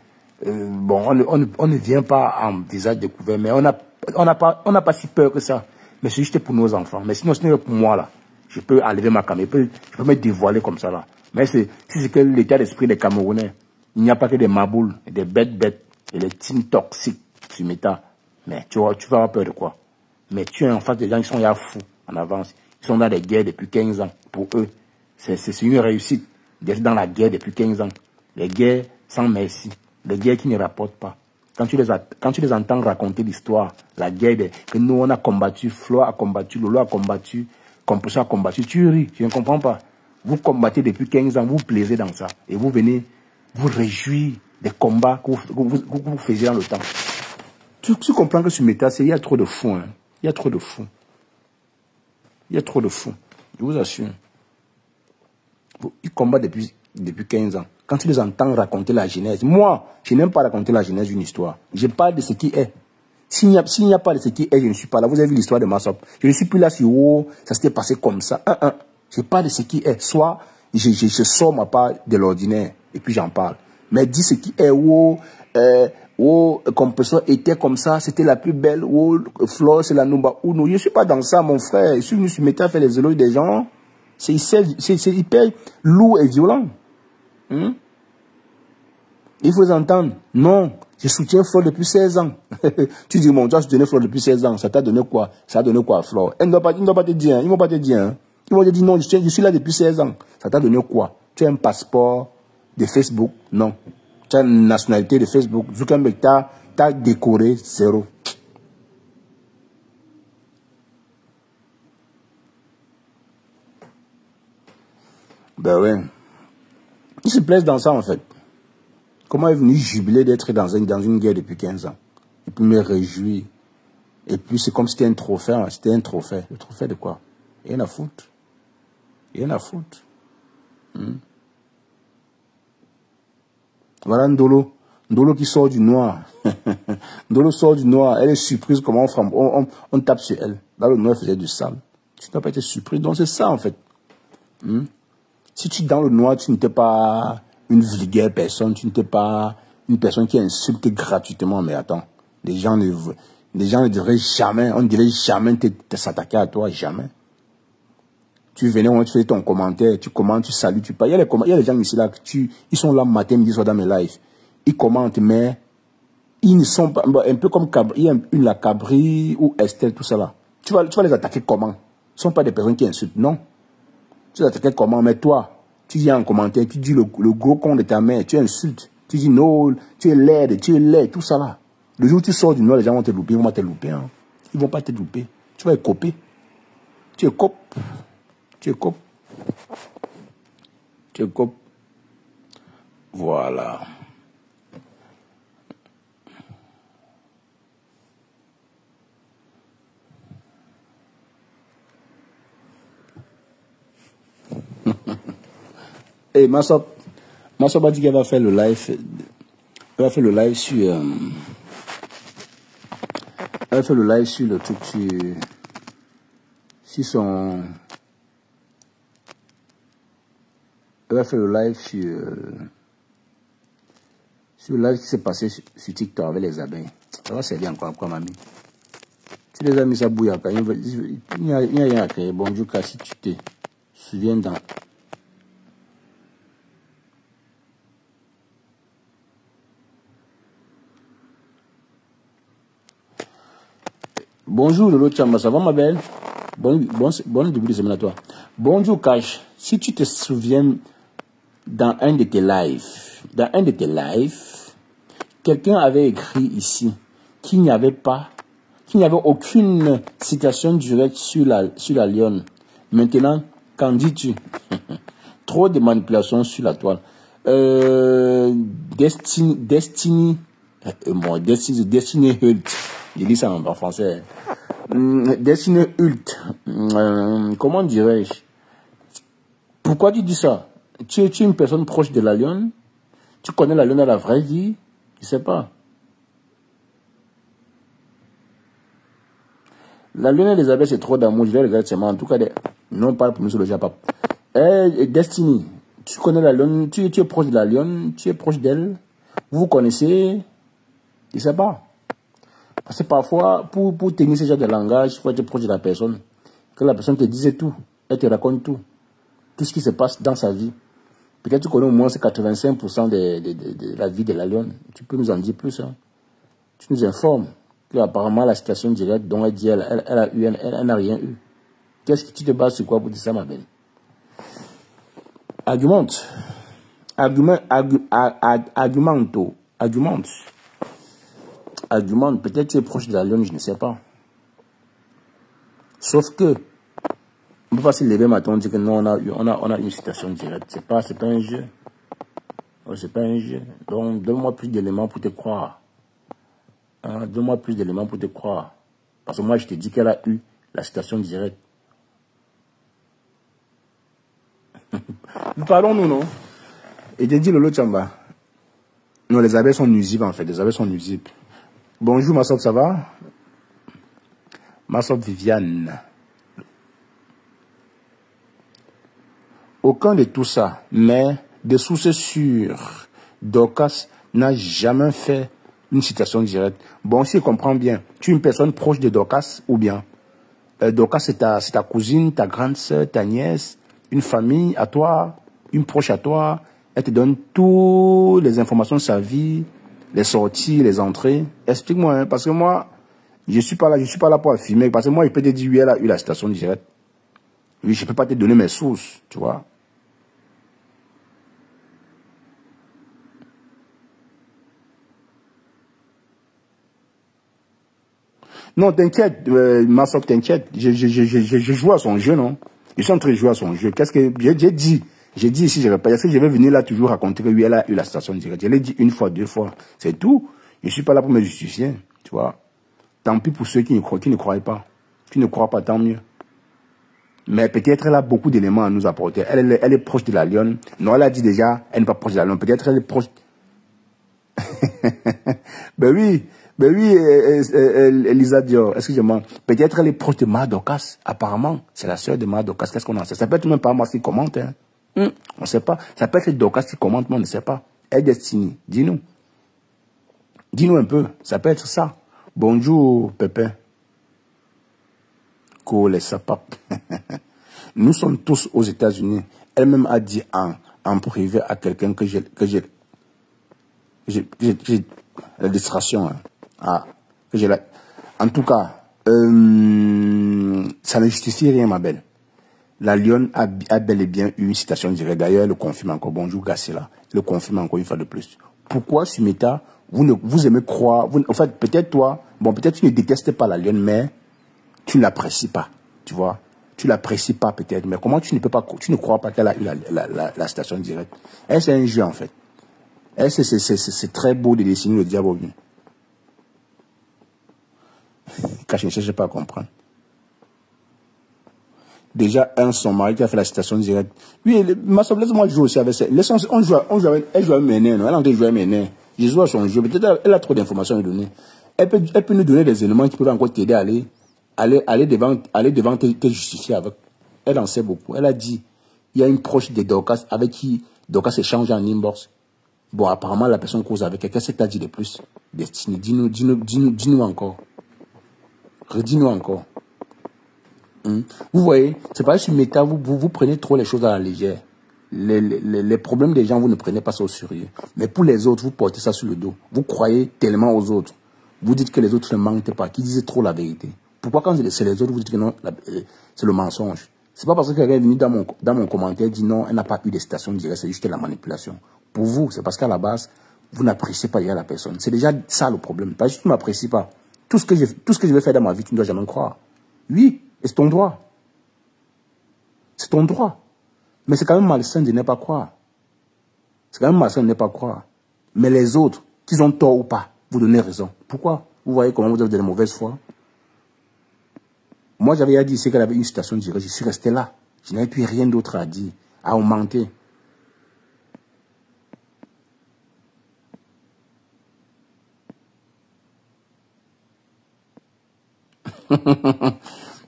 bon, on ne vient pas en visage découvert, mais on n'a pas si peur que ça. Mais c'est juste pour nos enfants. Mais sinon, ce n'est pas pour moi, là. Je peux enlever ma caméra, je peux me dévoiler comme ça, là. Mais si c'est que l'état d'esprit des Camerounais, il n'y a pas que des maboules, des bêtes, et des teams toxiques sur Meta. Mais tu vas avoir peur de quoi? Mais tu es en face des gens qui sont là fous, en avance. Ils sont dans des guerres depuis 15 ans. Pour eux, c'est une réussite d'être dans la guerre depuis 15 ans. Les guerres sans merci. Les guerres qui ne rapportent pas. Quand tu les entends raconter l'histoire, la guerre que nous on a combattu, Flo a combattu, Lolo a combattu, Compression a combattu, tu ris, je ne comprends pas. Vous combattez depuis 15 ans, vous plaisez dans ça. Et vous venez vous réjouir des combats que vous faisiez dans le temps. Tu comprends que sur Meta, il y a trop de fous. Hein. Il y a trop de fous. Il y a trop de fous. Je vous assure. Ils combattent depuis 15 ans. Quand tu les entends raconter la genèse, moi, je n'aime pas raconter la genèse d'une histoire. Je parle de ce qui est. S'il n'y a pas de ce qui est, je ne suis pas là. Vous avez vu l'histoire de Massop. Je ne suis plus là sur oh, ça s'était passé comme ça. Je parle de ce qui est. Soit je sors ma part de l'ordinaire et puis j'en parle. Mais dis ce qui est. Compression était comme ça, c'était la plus belle. Flore, c'est la Numba Uno. Je ne suis pas dans ça, mon frère. Je suis venu se mettre à faire les éloges des gens. C'est hyper lourd et violent. Il faut les entendre. Non, je soutiens Flore depuis 16 ans. Tu dis, mon Dieu, je soutiens Flore depuis 16 ans. Ça t'a donné quoi? Ça a donné quoi à Flore? Ils ne doivent pas te dire. Ils ne vont pas te dire. Hein. Ils vont te dire, non, je suis là depuis 16 ans. Ça t'a donné quoi? Tu as un passeport de Facebook? Non. Tu as une nationalité de Facebook. Zuckerberg t'a décoré 0. Ben ouais. Ils se plaisent dans ça en fait. Comment est venu jubiler d'être dans une guerre depuis 15 ans? Et puis me réjouir. Et puis c'est comme si c'était un trophée. Hein. C'était un trophée. Le trophée de quoi? Rien à foutre. Rien à foutre. Voilà Ndolo. Ndolo qui sort du noir. Ndolo sort du noir. Elle est surprise comment on tape sur elle. Là, le noir faisait du sale. Tu n'as pas été surprise. Donc c'est ça en fait. Si tu es dans le noir, tu n'étais pas une vulgaire personne. Tu n'étais pas une personne qui insulte gratuitement. Mais attends. Les gens ne devraient jamais, on ne devrait jamais s'attaquer à toi. Jamais. Tu venais, tu faisais ton commentaire, tu commentes, tu salues, tu parles. Il y a des gens ici là, ils sont là matin, midi, soir dans mes lives. Ils commentent, mais ils ne sont pas, un peu comme il y a une la Cabri ou Estelle, tout ça là. Tu vas les attaquer comment? Ce ne sont pas des personnes qui insultent, non. Tu les attaquer comment? Mais toi, tu dis en commentaire, tu dis le gros con de ta mère, tu insultes. Tu dis non, tu es laid, tout ça là. Le jour où tu sors du noir, les gens vont te louper, ils vont pas te louper. Hein. Ils vont pas te louper. Tu vas écoper. Tu écopes. Tu écopes. Tu écopes. Voilà. Et Massop a dit qu'elle va faire le live. Elle va faire le live sur. Elle va faire le live sur le truc sur son. Elle va faire le live sur le live qui s'est passé sur TikTok avec les abeilles. Ça va servir encore quoi, mamie? Tu les as mis à bouillaka. Il n'y a rien à créer. Bonjour, si tu te souviens dans. Bonjour Lolo Chamba, ça va ma belle? Bon début de semaine à toi. Bonjour Cash, si tu te souviens dans un de tes lives, quelqu'un avait écrit ici qu'il n'y avait aucune citation directe sur la lionne. Maintenant, qu'en dis-tu? Trop de manipulations sur la toile. Destiny Hult. Je dis ça en français. Destiny Hult. Comment dirais-je? Pourquoi tu dis ça? Tu es une personne proche de la lionne? Tu connais la lionne dans la vraie vie? Je ne sais pas. La lionne et les abeilles, c'est trop d'amour. Je vais regarder seulement. En tout cas, non, pas pour nous sur le Japon. Destiny, tu connais la lionne? Tu es proche de la lionne? Tu es proche d'elle? Vous connaissez? Je ne sais pas. Parce que parfois, pour tenir ce genre de langage, il faut être proche de la personne. Que la personne te dise tout. Elle te raconte tout. Tout ce qui se passe dans sa vie. Peut-être tu connais au moins 85% de la vie de la lionne. Tu peux nous en dire plus. Hein. Tu nous informes qu'apparemment la situation directe dont elle dit elle n'a rien eu. Qu'est-ce que tu te bases sur quoi pour dire ça, ma belle? Argumente. Argumente. Peut-être tu es proche de la lionne, je ne sais pas. Sauf que On peut pas se lever matin, on dit que non, on a une citation directe. C'est pas un jeu. C'est pas un jeu. Donc, donne-moi plus d'éléments pour te croire. Hein, donne-moi plus d'éléments pour te croire. Parce que moi, je te dis qu'elle a eu la citation directe. Parlons-nous, non? Et te dit Lolo Tchamba. Non, les abeilles sont nuisibles, en fait. Les abeilles sont nuisibles. Bonjour, ma soeur, ça va? Ma soeur Viviane. Aucun de tout ça, mais de sources sûres, Dorcas n'a jamais fait une citation directe. Bon, si je comprends bien, tu es une personne proche de Dorcas ou bien Dorcas, c'est ta cousine, ta grande soeur, ta nièce, une famille à toi, une proche à toi. Elle te donne toutes les informations de sa vie, les sorties, les entrées. Explique-moi, hein, parce que moi, je suis pas là pour affirmer. Parce que moi, je peux te dire, oui, elle a eu la citation directe. Oui, je peux pas te donner mes sources, tu vois. Non, t'inquiète, ma soeur, t'inquiète. Je joue à son jeu, non? Je suis en train de jouer à son jeu. Qu'est-ce que j'ai dit? J'ai dit ici, je répète, est-ce que je vais venir là toujours raconter que oui, elle a eu la citation directe? Je l'ai dit une fois, deux fois. C'est tout. Je ne suis pas là pour me justifier, tu vois. Tant pis pour ceux qui ne croient pas. Qui ne croient pas, tant mieux. Mais peut-être elle a beaucoup d'éléments à nous apporter. Elle est proche de la lionne. Non, elle a dit déjà, elle n'est pas proche de la lionne. Peut-être elle est proche. Ben oui, Elisa Dior, excusez-moi. Peut-être elle est proche de Dorcas. Apparemment, c'est la sœur de Dorcas. Qu'est-ce qu'on en sait? Ça peut être même pas moi qui commente. Hein. On ne sait pas. Ça peut être Dorcas qui commente, mais on ne sait pas. Elle est destinée. Dis-nous. Dis-nous un peu. Ça peut être ça. Bonjour, Pépé. Les sapap. Nous sommes tous aux États-Unis. Elle-même a dit en privé à quelqu'un que j'ai la distraction. Hein. Ah, que j'ai la... En tout cas, ça ne justifie rien, ma belle. La lionne a bel et bien eu une citation directe. D'ailleurs, elle le confirme encore. Bonjour, Gassela. Elle le confirme encore une fois de plus. Pourquoi, Sumeta, vous aimez croire... en fait, peut-être toi... Bon, peut-être tu ne détestes pas la lionne, mais... tu ne l'apprécies pas, tu vois. Tu ne l'apprécies pas peut-être, mais comment tu ne crois pas qu'elle a eu la citation directe? Elle, c'est un jeu, en fait. Elle, c'est très beau de dessiner le diable au but. Car je ne cherche pas à comprendre. Déjà, son mari qui a fait la citation directe. Oui, ma soeur, laisse-moi jouer aussi avec ça. Elle joue à mener, non? Elle est en train de jouer à mener. Je joue à son jeu. Peut-être elle a trop d'informations à donner. Elle peut nous donner des éléments qui peuvent encore t'aider à aller devant te justifier avec. Elle en sait beaucoup. Elle a dit, il y a une proche de Dorcas avec qui Dorcas échange en inbox. Bon, apparemment, la personne cause avec elle. Qu'est-ce que tu as dit de plus? Destiny, dis-nous encore. Redis-nous encore. Vous voyez, c'est pas sur méta, vous prenez trop les choses à la légère. Les problèmes des gens, vous ne prenez pas ça au sérieux. Mais pour les autres, vous portez ça sur le dos. Vous croyez tellement aux autres. Vous dites que les autres ne mentent pas, qu'ils disent trop la vérité. Pourquoi quand c'est les autres, vous dites que non, c'est le mensonge? C'est pas parce qu'elle est venue dans mon commentaire et dit non, elle n'a pas eu de citation directe, c'est juste la manipulation. Pour vous, c'est parce qu'à la base, vous n'appréciez pas déjà la personne. C'est déjà ça le problème. Parce que tu ne m'apprécies pas. Tout ce que je vais faire dans ma vie, tu ne dois jamais me croire. Oui, et c'est ton droit. C'est ton droit. Mais c'est quand même malsain de ne pas croire. C'est quand même malsain de ne pas croire. Mais les autres, qu'ils ont tort ou pas, vous donnez raison. Pourquoi? Vous voyez comment vous avez de la mauvaise foi? Moi, j'avais dit qu'elle avait une citation directe. Je suis resté là. Je n'avais plus rien d'autre à dire, à augmenter.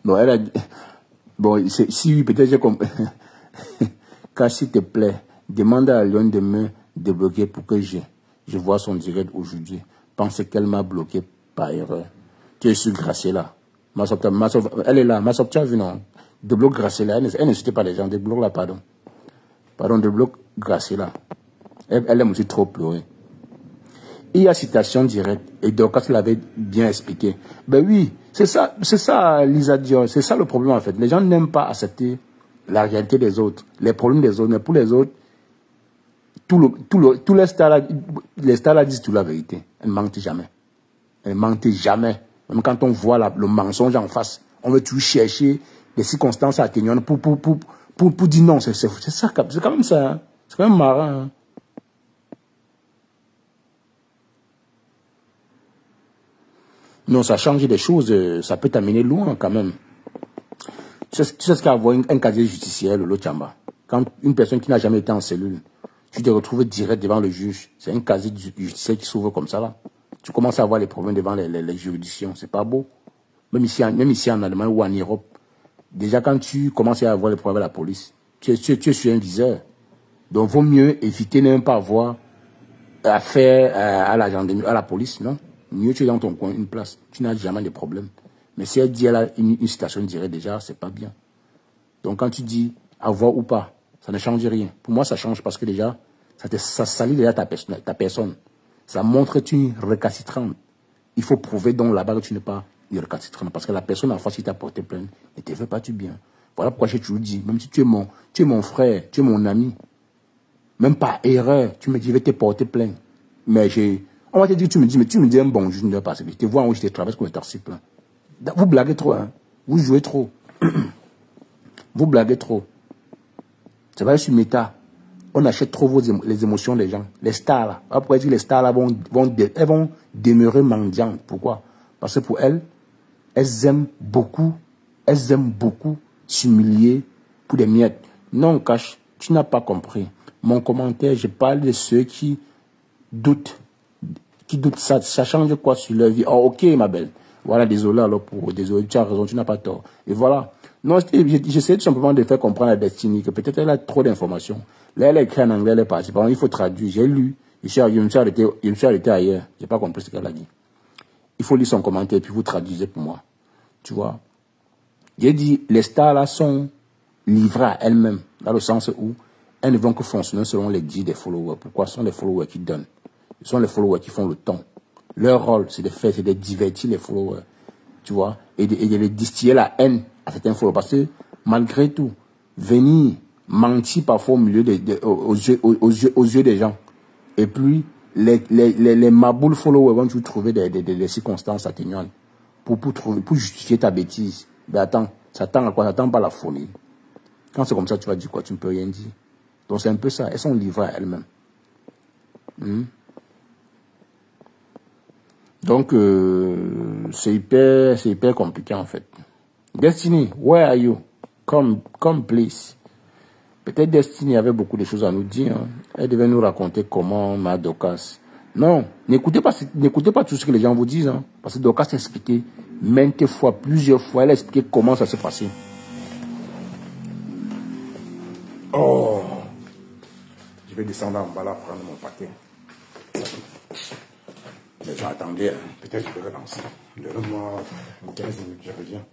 Bon, elle a dit... Bon, si oui, peut-être j'ai compris. Car s'il te plaît, demande à Lyon de me débloquer pour que je vois son direct aujourd'hui. Pense qu'elle m'a bloqué par erreur. Tu es sur Graciela. Elle est là. Ma soeur, tu as vu, non? Débloque Graciela. Elle ne citait pas les gens. Débloque là, pardon. Pardon, débloque Graciela. Elle aime aussi trop pleurer. Il y a citation directe. Et Dorcas l'avait bien expliqué. Ben oui, c'est ça, Lisa Dior. C'est ça le problème, en fait. Les gens n'aiment pas accepter la réalité des autres, les problèmes des autres. Mais pour les autres, tous les stars là disent toute la vérité. Elles ne mentent jamais. Elles ne mentent jamais. Même quand on voit le mensonge en face, on veut toujours chercher des circonstances atténuantes pour dire non. C'est ça, c'est quand même ça. Hein. C'est quand même marrant. Hein. Non, ça change des choses, ça peut t'amener loin quand même. Tu sais ce qu'à avoir un casier judiciaire, le Chamba. Quand une personne qui n'a jamais été en cellule, tu te retrouves direct devant le juge. C'est un casier judiciaire qui s'ouvre comme ça là. Tu commences à avoir les problèmes devant les juridictions. C'est pas beau. Même ici en Allemagne ou en Europe. Déjà quand tu commences à avoir les problèmes avec la police, tu es sur un viseur. Donc vaut mieux éviter de ne pas avoir affaire à la gendarmerie, à la police, non? Mieux tu es dans ton coin, une place. Tu n'as jamais de problème. Mais si elle dit elle a une citation directe déjà, c'est pas bien. Donc quand tu dis avoir ou pas, ça ne change rien. Pour moi, ça change parce que déjà, ça salit déjà ta personne. Ça montre que tu es récalcitrante. Il faut prouver donc là-bas que tu n'es pas récalcitrante. Parce que la personne en face qui t'a porté plainte ne te fait pas du bien. Voilà pourquoi j'ai toujours dit, même si tu es mon frère, tu es mon ami, même par erreur, tu me dis, je vais te porter plainte. Mais on va te dire, tu me dis un bonjour, je ne dois pas. Je te vois où je te traverse comme un taxi plein. Vous blaguez trop, hein. Vous jouez trop. Vous blaguez trop. C'est vrai, sur Meta, on achète trop les émotions des gens. Les stars, là. Après, les stars, là, elles vont demeurer mendiantes. Pourquoi? Parce que pour elles aiment beaucoup s'humilier pour des miettes. Non, Cash, tu n'as pas compris. Mon commentaire, je parle de ceux qui doutent. Ça change quoi sur leur vie? Oh, ok, ma belle. Voilà, désolé alors désolé, tu as raison, tu n'as pas tort. Et voilà. Non, j'essaie tout simplement de faire comprendre à Destiny que peut-être elle a trop d'informations. Là, elle a écrit en anglais, elle est partie. Par exemple, il faut traduire. J'ai lu. Je me suis arrêté ailleurs. Je n'ai pas compris ce qu'elle a dit. Il faut lire son commentaire et puis vous traduisez pour moi. Tu vois. J'ai dit, les stars là sont livrées à elles-mêmes, dans le sens où elles ne vont que fonctionner selon les dits des followers. Pourquoi? Ce sont les followers qui donnent. Ce sont les followers qui font le ton. Leur rôle, c'est de divertir les followers. Tu vois, et de les distiller la haine à certains followers. Parce que, malgré tout, venir mentir parfois au milieu aux yeux des gens. Et puis, les maboules followers vont toujours trouver des circonstances atténuantes pour justifier ta bêtise. Mais attends, ça tend à quoi? Ça tend pas à la folie. Quand c'est comme ça, tu vas dire quoi? Tu ne peux rien dire. Donc c'est un peu ça. Elles sont livrées à elles-mêmes. Donc, c'est hyper compliqué en fait. Destiny, where are you? Come please. Peut-être Destiny avait beaucoup de choses à nous dire. Hein. Elle devait nous raconter comment ma Dorcas. Non, n'écoutez pas tout ce que les gens vous disent. Hein, parce que Dorcas a expliqué maintes fois, plusieurs fois. Elle a expliqué comment ça s'est passé. Oh, je vais descendre en bas là prendre mon paquet. Les gens attendaient, hein. Peut-être que je vais lancer. Donnez-moi 15 minutes, je reviens.